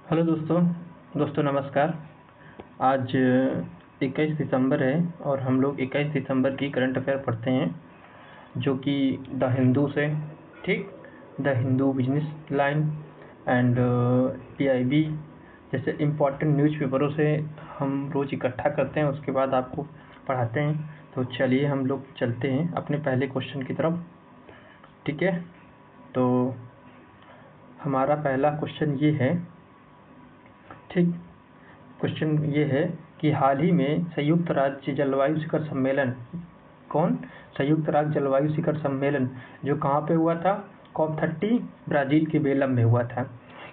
Hello दोस्तों नमस्कार। आज 21 दिसंबर है और हम लोग 21 दिसंबर की करंट अफेयर पढ़ते हैं जो कि द हिंदू से, ठीक, the Hindu business line and PIB जैसे इम्पोर्टेंट न्यूज़पेपरों से हम रोज़ इकट्ठा करते हैं, उसके बाद आपको पढ़ाते हैं। तो चलिए हम लोग चलते हैं अपने पहले क्वेश्चन की तरफ। ठीक है, तो हमारा पहला क्वेश्चन ये है, ठीक, क्वेश्चन ये है कि हाल ही में संयुक्त राज्य जलवायु शिखर सम्मेलन, संयुक्त राज्य जलवायु शिखर सम्मेलन जो कहाँ पे हुआ था, COP30 ब्राज़ील के बेलम में हुआ था,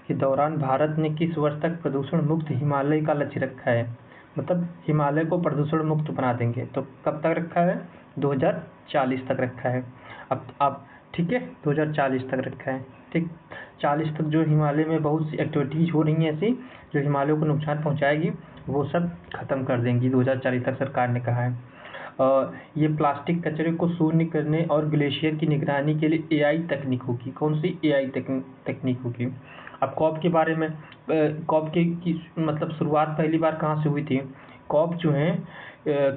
के दौरान भारत ने किस वर्ष तक प्रदूषण मुक्त हिमालय का लक्ष्य रखा है। मतलब हिमालय को प्रदूषण मुक्त बना देंगे। तो कब तक रखा है? 2040 तक रखा है। अब ठीक है, 2040 तक रखा है। ठीक, 40 तक जो हिमालय में बहुत सी एक्टिविटीज़ हो रही हैं ऐसी जो हिमालय को नुकसान पहुंचाएगी, वो सब खत्म कर देंगी 2040 तक, सरकार ने कहा है। ये प्लास्टिक कचरे को शून्य करने और ग्लेशियर की निगरानी के लिए AI तकनीक होगी। कौन सी AI तकनीक होगी? अब कॉप के बारे में, कॉप की मतलब शुरुआत पहली बार कहाँ से हुई थी? कॉप जो है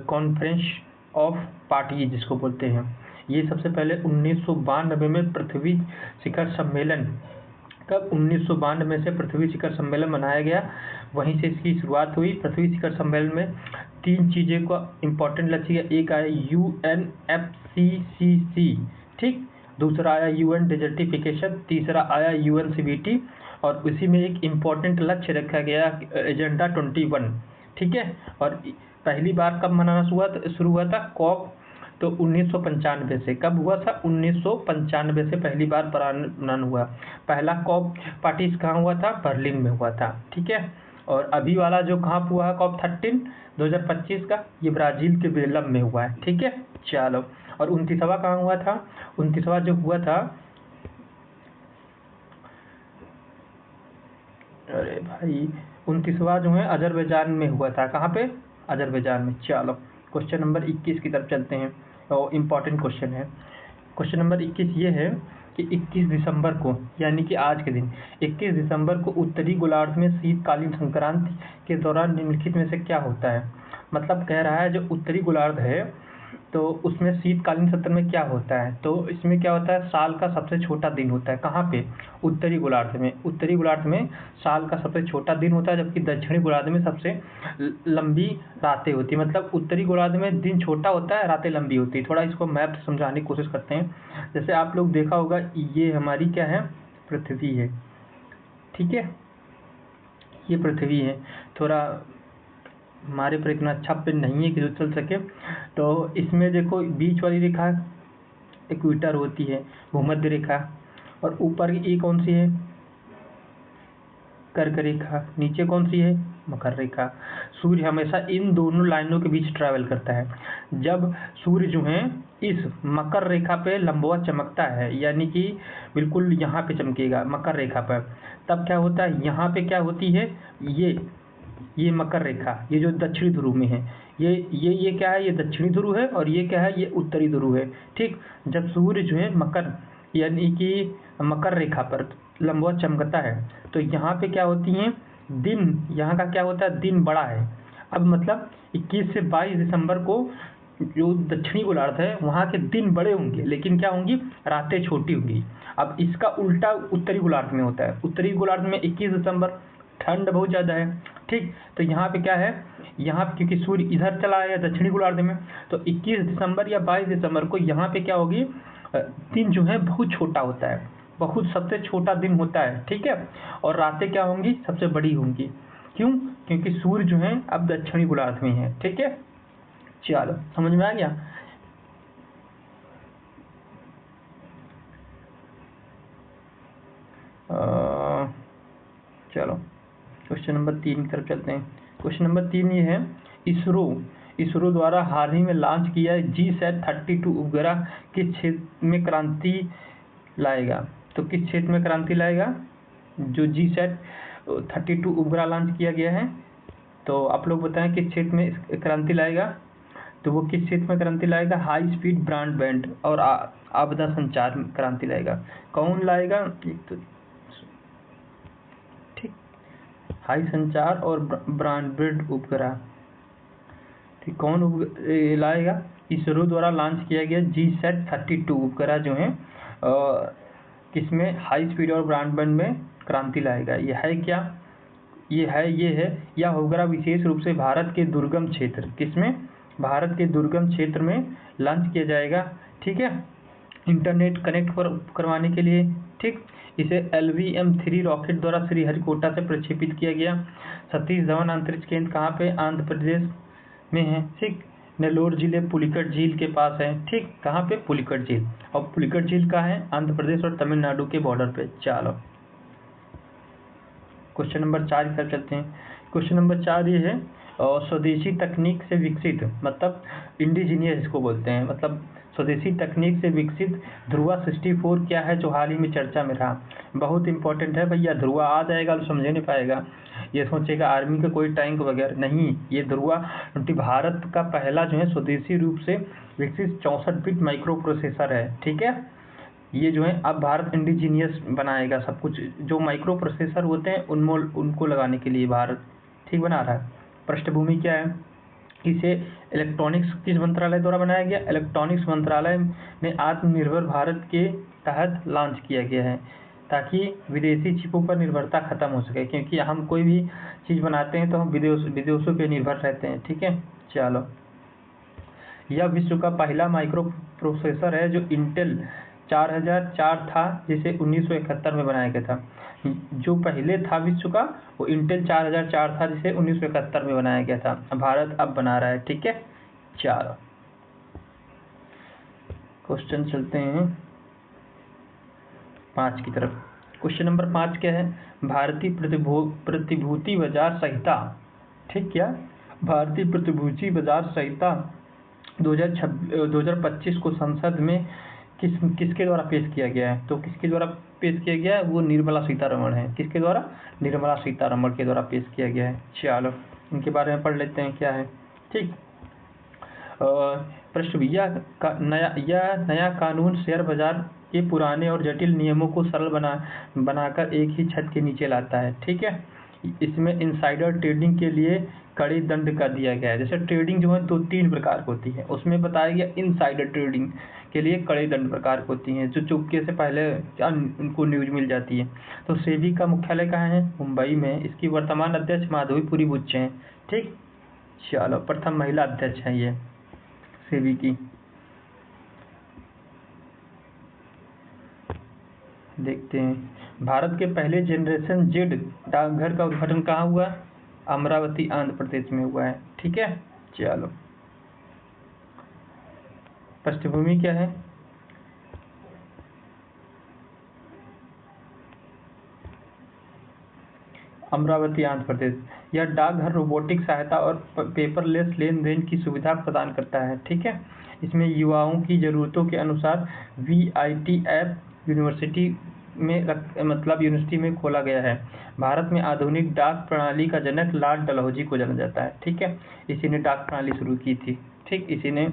कॉन्फ्रेंस ऑफ पार्टी जिसको बोलते हैं, ये सबसे पहले 1992 में पृथ्वी शिखर सम्मेलन, कब? 1992 से पृथ्वी शिखर सम्मेलन मनाया गया, वहीं से इसकी शुरुआत हुई। पृथ्वी शिखर सम्मेलन में 3 चीज़ें को इम्पोर्टेंट लक्ष्य, एक आया UNFCCC, ठीक, दूसरा आया UN डेजर्टिफिकेशन, तीसरा आया UNCBT, और उसी में एक इम्पोर्टेंट लक्ष्य रखा गया एजेंडा 21, ठीक है। और पहली बार कब मनाना शुरू हुआ था कॉप? तो 1995 से। कब हुआ था? 1995 से पहली बार मनाना हुआ। पहला कॉप पार्टी कहाँ हुआ था? बर्लिन में हुआ था, ठीक है। और अभी वाला जो कहाँ हुआ है COP13 2025 का, ये ब्राज़ील के बेलम में हुआ है, ठीक है। चलो, और 29वां कहाँ हुआ था? 29वां जो हुआ था, अरे भाई, 29वां जो है अजरबैजान में हुआ था। कहाँ पे? अजरबैजान में। चलो, क्वेश्चन नंबर 21 की तरफ चलते हैं और इम्पॉर्टेंट क्वेश्चन है। क्वेश्चन नंबर 21 ये है कि 21 दिसंबर को, यानी कि आज के दिन 21 दिसंबर को उत्तरी गोलार्ध में शीतकालीन संक्रांति के दौरान निम्नलिखित में से क्या होता है? मतलब कह रहा है जो उत्तरी गोलार्ध है तो उसमें शीतकालीन सत्र में क्या होता है? तो इसमें क्या होता है, साल का सबसे छोटा दिन होता है। कहाँ पे? उत्तरी गोलार्ध में। उत्तरी गोलार्ध में साल का सबसे छोटा दिन होता है, जबकि दक्षिणी गोलार्ध में सबसे लंबी रातें होती है। मतलब उत्तरी गोलार्ध में दिन छोटा होता है, रातें लंबी होती है। थोड़ा इसको मैप से समझाने की कोशिश करते हैं। जैसे आप लोग देखा होगा, ये हमारी क्या है? पृथ्वी है, ठीक है, ये पृथ्वी है। थोड़ा हमारे पर इतना अच्छा पेन नहीं है कि जो चल सके, तो इसमें देखो बीच वाली रेखा इक्वेटर होती है, भूमध्य रेखा, और ऊपर की ये कौन सी है? कर्क रेखा। नीचे कौन सी है? मकर रेखा। सूर्य हमेशा इन दोनों लाइनों के बीच ट्रैवल करता है। जब सूर्य जो है इस मकर रेखा पे लंबवत चमकता है, यानी कि बिल्कुल यहाँ पे चमकेगा मकर रेखा पर, तब क्या होता है, यहाँ पे क्या होती है, ये मकर रेखा, ये जो दक्षिणी ध्रुव में है, ये क्या है? ये दक्षिणी ध्रुव है, और ये क्या है? ये उत्तरी ध्रुव है, ठीक। जब सूर्य जो है मकर, यानी कि मकर रेखा पर लंबवत चमकता है, तो यहाँ पे क्या होती हैं? दिन, यहाँ का क्या होता है? दिन बड़ा है। अब मतलब 21 से 22 दिसंबर को जो दक्षिणी गोलार्ध है वहाँ के दिन बड़े होंगे, लेकिन क्या होंगी? रातें छोटी होंगी। अब इसका उल्टा उत्तरी गोलार्ध में होता है। उत्तरी गोलार्ध में 21 दिसंबर ठंड बहुत ज़्यादा है, ठीक। तो यहाँ पे क्या है, यहाँ क्योंकि सूर्य इधर चला है दक्षिणी गोलार्ध में, तो 21 दिसंबर या 22 दिसंबर को यहाँ पे क्या होगी, दिन जो है बहुत छोटा होता है, बहुत सबसे छोटा दिन होता है, ठीक है। और रातें क्या होंगी? सबसे बड़ी होंगी। क्यों? क्योंकि सूर्य जो है अब दक्षिणी गोलार्ध में है, ठीक है। चलो, समझ में आ गया? चलो क्वेश्चन नंबर 3 की तरफ चलते हैं। क्वेश्चन नंबर 3 ये है, इसरो द्वारा हाल ही में लॉन्च किया GSAT-32 उपग्रह किस क्षेत्र में क्रांति लाएगा? तो किस क्षेत्र में क्रांति लाएगा? जो GSAT-32 उपग्रह लॉन्च किया गया है, तो आप लोग बताएं किस क्षेत्र में क्रांति लाएगा? तो वो किस क्षेत्र में क्रांति लाएगा? हाई स्पीड ब्रॉडबैंड और आपदा संचार में क्रांति लाएगा। कौन लाएगा? एक तो ठीक, हाई संचार और ब्रॉडबैंड उपग्रह, ठीक, कौन लाएगा? इसरो द्वारा लॉन्च किया गया GSAT-32 उपग्रह जो है किसमें हाई स्पीड और ब्रॉडबैंड में क्रांति लाएगा। यह है क्या? यह उपग्रह विशेष रूप से भारत के दुर्गम क्षेत्र, किसमें? भारत के दुर्गम क्षेत्र में लॉन्च किया जाएगा, ठीक है, इंटरनेट कनेक्ट करवाने के लिए, ठीक। इसे LVM-3 रॉकेट द्वारा श्रीहरिकोटा से प्रक्षेपित किया गया। सतीश धवन अंतरिक्ष केंद्र कहाँ पे? आंध्र प्रदेश में है, ठीक। नेल्लोर जिले पुलिकट झील के पास है, ठीक। कहाँ पे? पुलिकट झील। और पुलिकट झील कहाँ है? आंध्र प्रदेश और तमिलनाडु के बॉर्डर पे। चलो क्वेश्चन नंबर 4 की तरफ चलते हैं। क्वेश्चन नंबर 4 ये है, स्वदेशी तकनीक से विकसित, मतलब इंडिजीनियस इसको बोलते हैं, मतलब स्वदेशी तकनीक से विकसित ध्रुवा 64 क्या है जो हाल ही में चर्चा में रहा। बहुत इंपॉर्टेंट है भैया, ध्रुवा आ जाएगा तो समझ नहीं पाएगा, ये सोचेगा आर्मी का कोई टैंक वगैरह नहीं। ये ध्रुवा भारत का पहला जो है स्वदेशी रूप से विकसित 64 बिट माइक्रो प्रोसेसर है, ठीक है। ये जो है अब भारत इंडिजीनियस बनाएगा सब कुछ, जो माइक्रो प्रोसेसर होते हैं उनको लगाने के लिए भारत, ठीक, बना रहा है। पृष्ठभूमि क्या है? इसे इलेक्ट्रॉनिक्स किस मंत्रालय द्वारा बनाया गया? इलेक्ट्रॉनिक्स मंत्रालय ने आत्मनिर्भर भारत के तहत लॉन्च किया गया है, ताकि विदेशी चिपों पर निर्भरता खत्म हो सके, क्योंकि हम कोई भी चीज़ बनाते हैं तो हम विदेशों पे निर्भर रहते हैं, ठीक है। चलो, यह विश्व का पहला माइक्रो प्रोसेसर है जो इंटेल 4004 था, जिसे 1971 में बनाया गया था। जो पहले था विश्व का वो इंटेल 4004 था, जिसे 1971 में बनाया गया था। भारत अब बना रहा है, ठीक है। चलो क्वेश्चन चलते हैं 5 की तरफ। क्वेश्चन नंबर 5 क्या है? भारतीय प्रतिभूति बाजार संहिता, ठीक, क्या? भारतीय प्रतिभूति बाजार संहिता 2025 को संसद में किसके द्वारा पेश किया गया है? तो किसके द्वारा पेश किया गया है? वो निर्मला सीतारमण है। किसके द्वारा? निर्मला सीतारमण के द्वारा पेश किया गया है। चलो इनके बारे में पढ़ लेते हैं क्या है, ठीक। प्रश्न, यह नया कानून शेयर बाजार के पुराने और जटिल नियमों को सरल बनाकर एक ही छत के नीचे लाता है, ठीक है। इसमें इनसाइडर ट्रेडिंग के लिए कड़े दंड का दिया गया है। जैसे ट्रेडिंग जो है 2-3 प्रकार की होती है, उसमें बताया गया इनसाइडर ट्रेडिंग के लिए कड़े दंड प्रकार की होती हैं, जो चुपके से पहले उनको न्यूज मिल जाती है। तो सेबी का मुख्यालय कहाँ है? मुंबई में। इसकी वर्तमान अध्यक्ष माधवीपुरी बुच्चे हैं, ठीक। चलो, प्रथम महिला अध्यक्ष है ये सेबी की। देखते हैं, भारत के पहले जनरेशन जेड डाकघर का उद्घाटन कहाँ हुआ? अमरावती, आंध्र प्रदेश में हुआ है, ठीक है। चलो, पृष्ठभूमि क्या है? अमरावती, आंध्र प्रदेश। यह डाकघर रोबोटिक सहायता और पेपरलेस लेन देन की सुविधा प्रदान करता है, ठीक है। इसमें युवाओं की ज़रूरतों के अनुसार VIT ऐप यूनिवर्सिटी में खोला गया है। भारत में आधुनिक डाक प्रणाली का जनक लॉर्ड डलहौजी को जाना जाता है, ठीक है। इसी ने डाक प्रणाली शुरू की थी, ठीक। इसी ने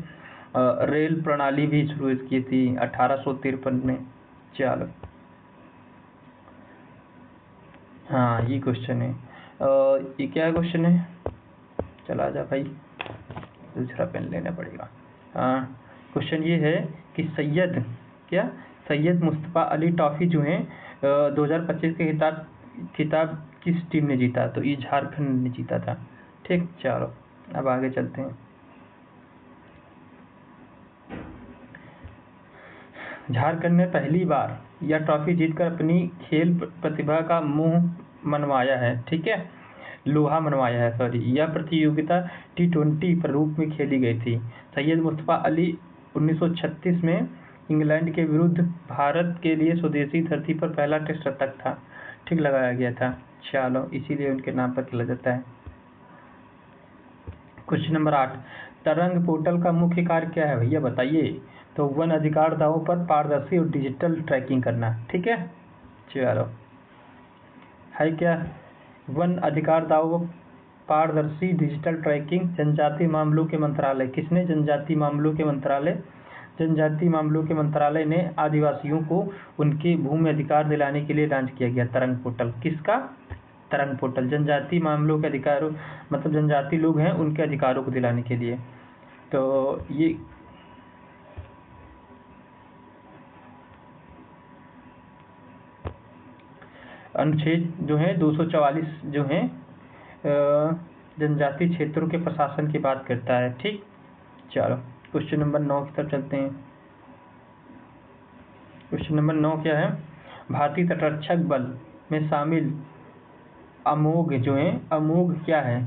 रेल प्रणाली भी शुरू की थी 1853 में। चलो, हाँ ये क्वेश्चन है। ये क्या क्वेश्चन है? चला जा भाई, दूसरा पेन लेना पड़ेगा। हाँ, क्वेश्चन ये है कि सैयद मुस्तफ़ा अली ट्रॉफी जो है 2025 के खिताब किस टीम ने जीता? तो ये झारखंड ने जीता था, ठीक। चलो अब आगे चलते हैं। झारखंड ने पहली बार यह ट्रॉफी जीतकर अपनी खेल प्रतिभा का मुंह मनवाया है, ठीक है, लोहा मनवाया है, सॉरी। यह प्रतियोगिता T20 प्रारूप में खेली गई थी। सैयद मुस्तफ़ा अली 1936 में इंग्लैंड के विरुद्ध भारत के लिए स्वदेशी धरती पर पहला टेस्ट शतक था, ठीक, लगाया गया था। चलो, इसीलिए उनके नाम पर खेला जाता है। क्वेश्चन नंबर 8, तरंग पोर्टल का मुख्य कार्य क्या है भैया, बताइए? तो वन अधिकार दावों पर पारदर्शी और डिजिटल ट्रैकिंग करना, ठीक है। चलो, है क्या? वन अधिकार दावों पारदर्शी डिजिटल ट्रैकिंग जनजातीय मामलों के मंत्रालय, किसने? जनजातीय मामलों के मंत्रालय ने आदिवासियों को उनके भूमि अधिकार दिलाने के लिए लॉन्च किया गया तरंग पोर्टल। किसका? तरंग पोर्टल, जनजाति मामलों के अधिकारों, मतलब जनजाति लोग हैं उनके अधिकारों को दिलाने के लिए। तो ये अनुच्छेद जो है 244 जो है जनजाति क्षेत्रों के प्रशासन की बात करता है। ठीक, चलो क्वेश्चन नंबर 9 की तरफ चलते हैं। क्वेश्चन नंबर 9 क्या है? भारतीय तटरक्षक बल में शामिल अमोघ जो है, अमोघ क्या है?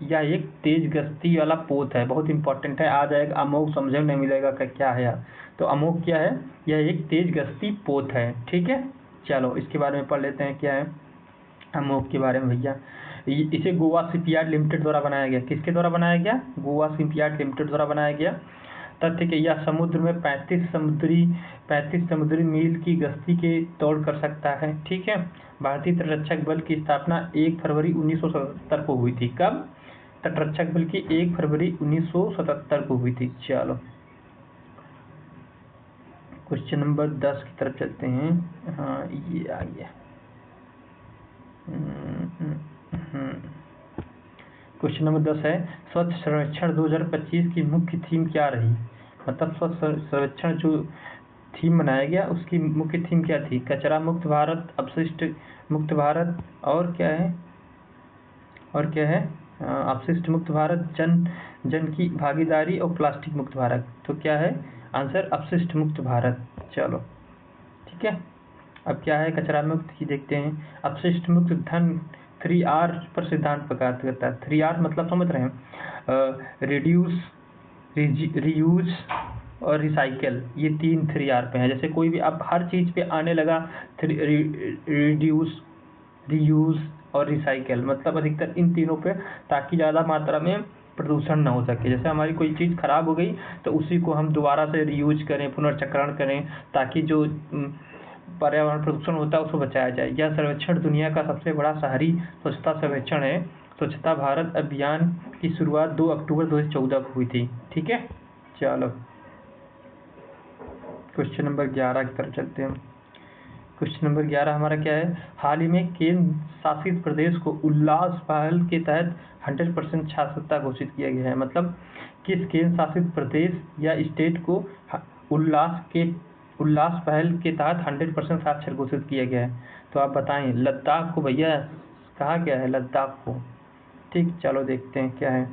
यह एक तेज गश्ती वाला पोत है, बहुत इंपॉर्टेंट है, आ जाएगा अमोघ समझे नहीं मिलेगा क्या है यार। तो अमोघ क्या है? यह एक तेज गश्ती पोत है। ठीक है, चलो इसके बारे में पढ़ लेते हैं क्या है अमोघ के बारे में भैया। इसे गोवा शिपयार्ड लिमिटेड द्वारा बनाया गया। किसके द्वारा बनाया गया? गोवा शिपयार्ड लिमिटेड द्वारा बनाया गया। तथ्य कि यह समुद्र में 35 समुद्री मील की गश्ती के दौड़ कर सकता है। ठीक है, भारतीय तटरक्षक बल की स्थापना 1 फरवरी 1977 को हुई थी। कब? तटरक्षक बल की 1 फरवरी 1977 को हुई थी। चलो क्वेश्चन नंबर 10 की तरफ चलते हैं। हाँ ये आ गया। क्वेश्चन नंबर 10 है, स्वच्छ सर्वेक्षण 2025 की मुख्य थीम क्या रही? मतलब स्वच्छ सर्वेक्षण जो थीम बनाया गया उसकी मुख्य थीम क्या थी? कचरा मुक्त भारत, अपशिष्ट मुक्त भारत, और क्या है? अपशिष्ट मुक्त भारत, जन की भागीदारी और प्लास्टिक मुक्त भारत। तो क्या है आंसर? अपशिष्ट मुक्त भारत। चलो ठीक है, अब क्या है कचरा मुक्त की देखते हैं। अपशिष्ट मुक्त धन 3R पर सिद्धांत प्रकार करता है। 3R मतलब समझ रहे हैं? रिड्यूस, रीयूज और रिसाइकल, ये 3R पे है। जैसे कोई भी अब हर चीज पे आने लगा रिड्यूस, रीयूज और रिसाइकल, मतलब अधिकतर इन तीनों पे, ताकि ज़्यादा मात्रा में प्रदूषण ना हो सके। जैसे हमारी कोई चीज़ खराब हो गई तो उसी को हम दोबारा से रीयूज करें, पुनर्चक्रण करें, ताकि जो पर्यावरण प्रदूषण होता है उसको बचाया जाए। यह सर्वेक्षण दुनिया का सबसे बड़ा शहरी स्वच्छता सर्वेक्षण है। स्वच्छता भारत अभियान की शुरुआत 2 अक्टूबर 2014 को हुई थी। ठीक है, चलो क्वेश्चन नंबर 11 की तरफ चलते हैं। क्वेश्चन नंबर 11 हमारा क्या है? हाल ही में केंद्र शासित प्रदेश को उल्लास पहल के तहत 100% साक्षरता घोषित किया गया है। मतलब किस केंद्र शासित प्रदेश या स्टेट को उल्लास पहल के तहत 100% साक्षर घोषित किया गया है? तो आप बताएं। लद्दाख को भैया कहा गया है, लद्दाख को। ठीक, चलो देखते हैं क्या है।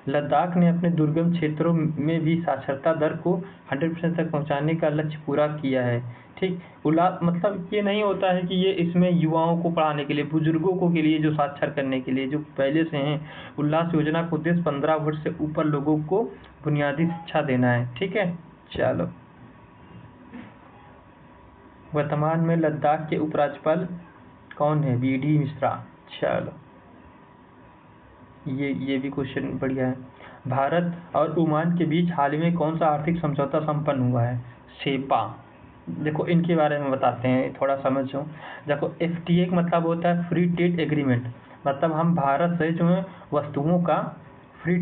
लद्दाख ने अपने दुर्गम क्षेत्रों में भी साक्षरता दर को 100% तक पहुंचाने का लक्ष्य पूरा किया है। ठीक, उल्लास मतलब ये नहीं होता है कि ये इसमें युवाओं को पढ़ाने के लिए, बुजुर्गों को के लिए जो साक्षर करने के लिए जो पहले से हैं। उल्लास योजना का उद्देश्य 15 वर्ष से ऊपर लोगों को बुनियादी शिक्षा देना है। ठीक है, चलो वर्तमान में लद्दाख के उपराज्यपाल कौन है? BD मिश्रा। चलो ये भी क्वेश्चन बढ़िया है। भारत और ओमान के बीच हाल ही में कौन सा आर्थिक समझौता संपन्न हुआ है? सेपा। देखो इनके बारे में बताते हैं, थोड़ा समझो। देखो FTA का मतलब होता है फ्री ट्रेड एग्रीमेंट। मतलब हम भारत से जो है वस्तुओं का फ्री,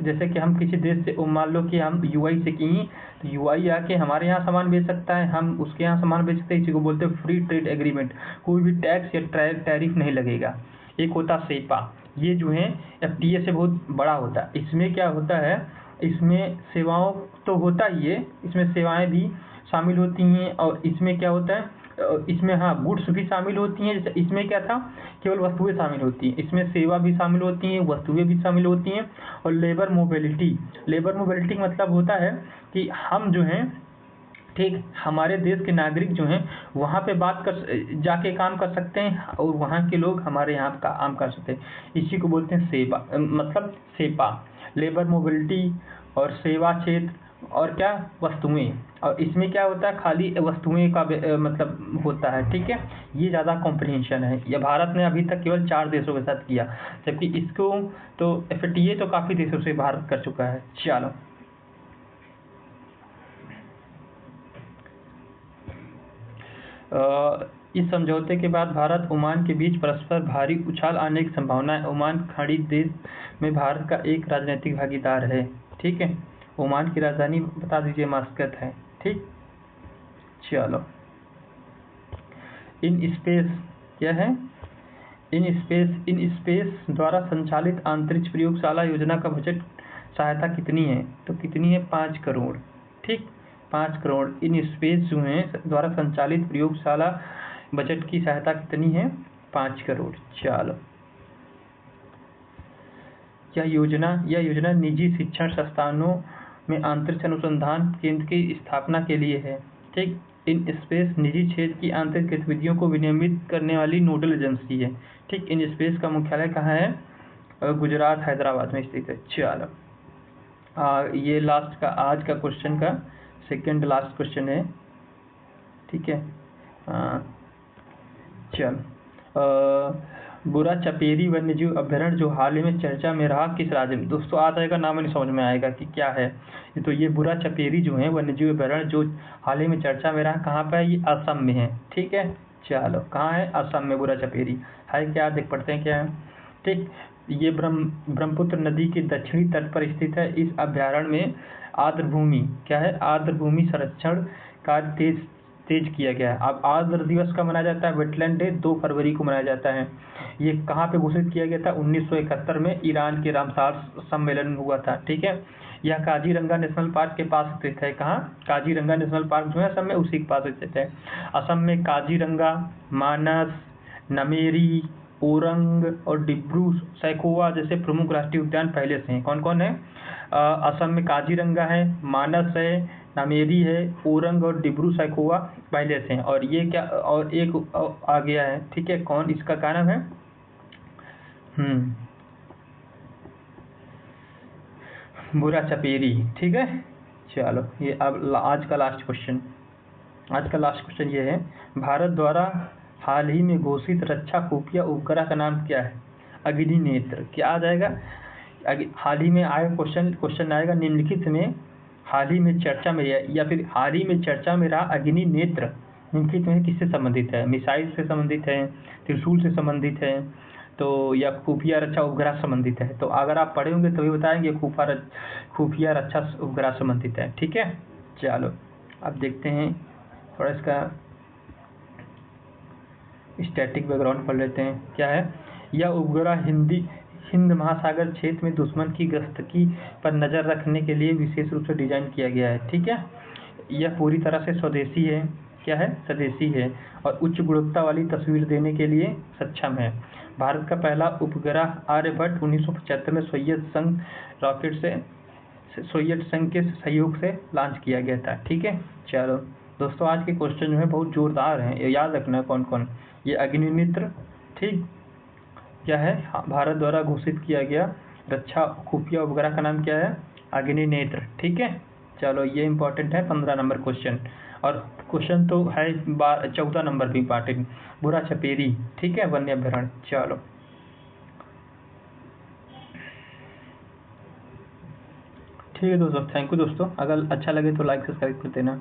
जैसे कि हम किसी देश से, मान लो कि हम UI से की, तो UI आके हमारे यहाँ सामान बेच सकता है, हम उसके यहाँ सामान बेच सकते हैं। इसी को बोलते हैं फ्री ट्रेड एग्रीमेंट। कोई भी टैक्स या टैरिफ नहीं लगेगा। एक होता सेपा, ये जो है FTA से बहुत बड़ा होता है। इसमें क्या होता है, इसमें सेवाओं तो होता ही है, इसमें सेवाएं भी शामिल होती हैं। और इसमें क्या होता है, इसमें हाँ गुड्स भी शामिल होती हैं। जैसे इसमें क्या था, केवल वस्तुएं शामिल होती हैं, इसमें सेवा भी शामिल होती हैं, वस्तुएं भी शामिल होती हैं। और लेबर मोबिलिटी मतलब होता है कि हम जो हैं, ठीक, हमारे देश के नागरिक जो हैं वहाँ पे जाके काम कर सकते हैं, और वहाँ के लोग हमारे यहाँ काम कर सकते हैं। इसी को बोलते हैं सेवा, मतलब सेपा, लेबर मोबिलिटी और सेवा क्षेत्र, और क्या वस्तुएं। और इसमें क्या होता है, खाली वस्तुएं का मतलब होता है। ठीक है, ये ज़्यादा कॉम्प्रिहेंशन है। ये भारत ने अभी तक केवल 4 देशों के साथ किया, जबकि इसको तो FTA तो काफ़ी देशों से भारत कर चुका है। चलो इस समझौते के बाद भारत ओमान के बीच परस्पर भारी उछाल आने की संभावना है। ओमान खाड़ी देश में भारत का एक राजनीतिक भागीदार है। ठीक है, ओमान की राजधानी बता दीजिए, मस्कत है। ठीक, चलो इन स्पेस क्या है, इन स्पेस द्वारा संचालित अंतरिक्ष प्रयोगशाला योजना का बजट सहायता कितनी है, तो कितनी है 5 करोड़। ठीक, 5 करोड़ इन स्पेस जो है द्वारा संचालित प्रयोगशाला बजट की सहायता कितनी है 5 करोड़। चलो, यह योजना निजी शिक्षण संस्थानों में अंतरिक्ष अनुसंधान केंद्र की स्थापना के लिए है। ठीक, इन स्पेस निजी क्षेत्र की आंतरिक गतिविधियों को विनियमित करने वाली नोडल एजेंसी है। ठीक, इन स्पेस का मुख्यालय कहाँ है, गुजरात हैदराबाद में स्थित है। चलो, ये लास्ट का आज का क्वेश्चन का सेकंड लास्ट क्वेश्चन है। ठीक है, चल, बुरा चपेरी वन्यजीव अभ्यारण्य जो हाल ही में चर्चा में रहा किस राज्य में। दोस्तों आ जाएगा, नाम नहीं समझ में आएगा कि क्या है। तो ये बुरा चपेरी जो है वन्यजीव अभ्यारण्य जो हाल ही में चर्चा में रहा, कहाँ पे है, ये असम में है। ठीक है, चलो, कहाँ है, असम में बुरा चपेरी है। क्या देख पढ़ते हैं क्या है। ठीक, ये ब्रह्मपुत्र नदी के दक्षिणी तट पर स्थित है। इस अभ्यारण्य में आर्द्रभूमि क्या है, आर्द्रभूमि संरक्षण कार्य तेज किया गया है। अब आर्द्र दिवस का मनाया जाता है, वेटलैंड डे 2 फरवरी को मनाया जाता है। ये कहाँ पे घोषित किया गया था, 1971 में ईरान के रामसार सम्मेलन में हुआ था। ठीक है, यह काजीरंगा नेशनल पार्क के पास स्थित है। कहाँ, काजीरंगा नेशनल पार्क जो है असम में, उसी के पास स्थित है। असम में काजीरंगा, मानस, नमेरी, ओरंग और डिब्रू सैखोवा जैसे प्रमुख राष्ट्रीय उद्यान पहले से हैं। कौन कौन है, असम में काजीरंगा है, मानस है, नामेरी है, ओरंग और डिब्रू सैखोवा पहले से हैं। और ये क्या, और एक आ गया है। ठीक है, कौन, इसका क्या नाम है, बुरा चपेरी। ठीक है, चलो, ये अब आज का लास्ट क्वेश्चन ये है, भारत द्वारा हाल ही में घोषित रक्षा खुफिया उपग्रह का नाम क्या है, अग्निनेत्र। क्या आ जाएगा, हाल ही में आया क्वेश्चन आएगा, निम्नलिखित में हाल ही में चर्चा में या फिर हाल ही में चर्चा में रहा अग्निनेत्र निम्नलिखित में किससे संबंधित है, मिसाइल से संबंधित है, त्रिशूल से संबंधित है, तो या खुफिया रक्षा उपग्रह संबंधित है। तो अगर आप पढ़े होंगे तभी बताएंगे खुफिया रक्षा उपग्रह संबंधित है। ठीक है, चलो अब देखते हैं थोड़ा इसका स्टैटिक बैकग्राउंड पढ़ लेते हैं। क्या है, यह उपग्रह हिंद महासागर क्षेत्र में दुश्मन की गश्ती पर नज़र रखने के लिए विशेष रूप से डिजाइन किया गया है। ठीक है, यह पूरी तरह से स्वदेशी है। क्या है, स्वदेशी है और उच्च गुणवत्ता वाली तस्वीर देने के लिए सक्षम है। भारत का पहला उपग्रह आर्यभट्ट 1975 में सोवियत संघ के सहयोग से लॉन्च किया गया था। ठीक है, चलो दोस्तों, आज के क्वेश्चन जो है बहुत जोरदार हैं, ये याद रखना कौन कौन। ये अग्निनेत्र, ठीक, क्या है, भारत द्वारा घोषित किया गया रक्षा खुफिया उपग्रह का नाम क्या है, अग्निनेत्र। ठीक है, चलो ये इंपॉर्टेंट है 15 नंबर क्वेश्चन, और क्वेश्चन तो है 14 नंबर भी इंपॉर्टेंट, बुरा चपेरी। ठीक है, वन्य अभ्यारण्य। चलो ठीक है दोस्तों, थैंक यू दोस्तों। अगर अच्छा लगे तो लाइक सब्सक्राइब कर देना।